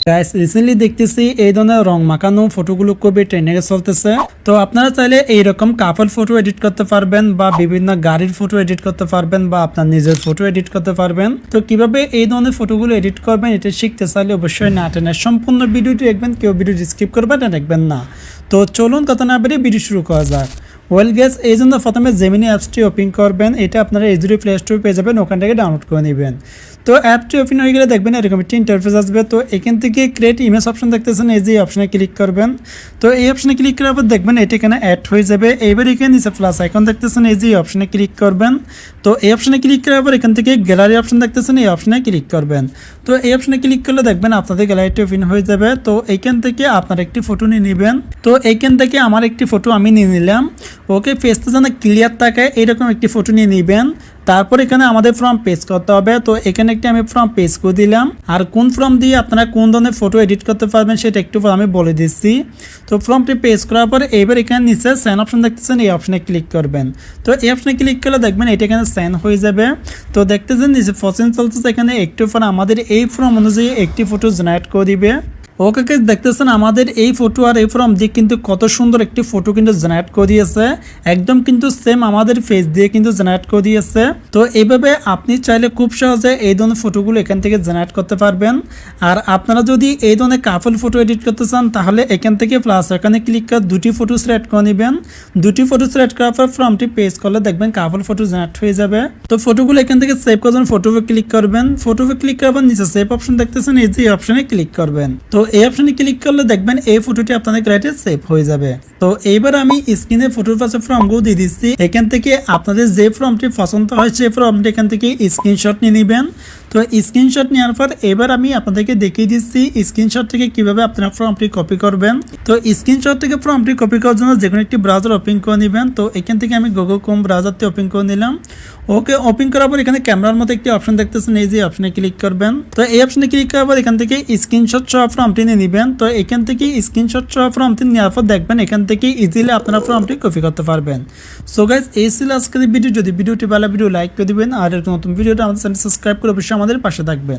Guys recently দেখতেছি এই ধরনের রং মাখানো ফটোগুলো খুবই ট্রেন্ডিংয়ে চলতেছে। তো আপনারা চাইলে এইরকম কাপল ফটো এডিট করতে পারবেন বা বিভিন্ন গাড়ির ফটো এডিট করতে পারবেন বা আপনার নিজের ফটো এডিট করতে পারবেন। তো কিভাবে এই ধরনের ফটোগুলো এডিট করবেন এটা শিখতে চাইলে অবশ্যই না টেনে সম্পূর্ণ ভিডিওটি দেখবেন, কেউ ভিডিওটি স্কিপ করবেন না দেখবেন না। তো চলুন কথা না বেরিয়ে ভিডিও শুরু করা যাক। ওয়েল গ্যাস এই জন্য প্রথমে জেমিনি অ্যাপসটি ওপেন করবেন। এটা আপনারা ইজিলি প্লে স্টোর পেয়ে যাবেন, ওখান থেকে ডাউনলোড করে নেবেন। তো অ্যাপটি ওপেন হয়ে গেলে দেখবেন এরকম একটি ইন্টারফেস আসবে। তো এখান থেকে ক্রিয়েট ইমেজ অপশন দেখতেছেন, এই যে অপশনে ক্লিক করবেন। তো এই অপশনে ক্লিক করার পর দেখবেন এটা এখানে অ্যাড হয়ে যাবে। এইবার এখানে নিচে প্লাস আইকন দেখতেছেন, এই যে অপশনে ক্লিক করবেন। তো এই অপশনে ক্লিক করার পর এখান থেকে গ্যালারি অপশন দেখতেছেন, এই অপশনে ক্লিক করবেন। তো এই অপশনে ক্লিক করলে দেখবেন আপনাদের গ্যালারিটি ওপেন হয়ে যাবে। তো এইখান থেকে আপনার একটি ফটো নিয়ে নেবেন। তো এইখান থেকে আমার একটি ফটো আমি নিয়ে নিলাম। ওকে, ফেসটা যেন ক্লিয়ার থাকে এরকম একটি ফটো নিয়ে নেবেন। তারপর এখানে আমাদের ফর্ম পেজ করতে হবে। তো এখানে একটি আমি ফর্ম পেজ করে দিলাম। আর কোন ফর্ম দিয়ে আপনারা কোন ধরনের ফটো এডিট করতে পারবেন সেটা একটু আমি বলে দিচ্ছি। তো ফর্মটি পেজ করার পর এবার এখানে নিচে সেন্ড অপশন দেখতেছেন, এই অপশনে ক্লিক করবেন। তো এই অপশনে ক্লিক করলে দেখবেন এটা এখানে সেন্ড হয়ে যাবে। তো দেখতেছেন নিচে প্রসেস চলতেছে, এখানে একটু পর আমাদের এই ফর্ম অনুযায়ী একটি ফটো জেনারেট করে দিবে। ওকে গাইস, দেখতেছেন আমাদের এই ফটো আর এই ফর্ম দিয়ে কিন্তু কত সুন্দর একটি ফটো কিন্তু জেনারেট করে দিয়েছে। একদম কিন্তু সেম আমাদের ফেস দিয়ে কিন্তু জেনারেট করে দিয়েছে। তো এইভাবে আপনি চাইলে খুব সহজে এই ধরনের ফটোগুলো এখান থেকে জেনারেট করতে পারবেন। আর আপনারা যদি এই ধরনের কাপল ফটো এডিট করতে চান তাহলে এখান থেকে প্লাস এখানে ক্লিক করে দুটি ফটো সিলেক্ট করে নেবেন। দুটি ফটো সিলেক্ট করার পর ফর্মটি পেজ করলে দেখবেন কাপল ফটো জেনারেট হয়ে যাবে। তো ফটোগুলো এখান থেকে সেভ করার জন্য ফটোতে ক্লিক করবেন। ফটোতে ক্লিক করার নিচে সেভ অপশন দেখতেছেন, এই যে অপশনে ক্লিক করবেন। তো এই অপশনে ক্লিক করলে দেখবেন এই ফটোটি আপনাদের গ্যালারিতে সেভ হয়ে যাবে। তো এইবার আমি স্ক্রিনে ফটোর পাশে ফর্মগুলো দিয়ে দিচ্ছি। এখান থেকে আপনাদের যে ফর্মটি পছন্দ হয় সেই ফর্মটি এখান থেকে স্ক্রিনশট নিয়ে নেবেন। তো স্ক্রিনশট নেওয়ার পর এবার আমি আপনাদেরকে দেখিয়ে দিচ্ছি স্ক্রিনশট থেকে কিভাবে আপনারা ফর্মটি কপি করবেন। তো স্ক্রিনশট থেকে ফর্মটি কপি করার জন্য যে কোনো একটি ব্রাউজার ওপেন করে নেবেন। তো এখান থেকে আমি গুগল ক্রোম ব্রাউজারটি ওপেন করে নিলাম। ওকে, ওপেন করার পর এখানে ক্যামেরার মতো একটি অপশন দেখতেছেন, এই যে অপশনে ক্লিক করবেন। তো এই অপশনে ক্লিক করার পর এখান থেকে স্ক্রিনশট সহ ফর্মটি নিয়ে নেবেন। তো এখান থেকে স্ক্রিনশট সহ ফর্মটি নেওয়ার পর দেখবেন এখান থেকে ইজিলি আপনারা ফর্মটি কপি করতে পারবেন। সো গাইস, এই ছিল আজকের ভিডিও। যদি ভিডিওটি ভালো ভিডিও লাইক করে দিবেন আর নতুন ভিডিওটা আমাদের চ্যানেল সাবস্ক্রাইব করে অবশ্যই আমাদের পাশে থাকবেন।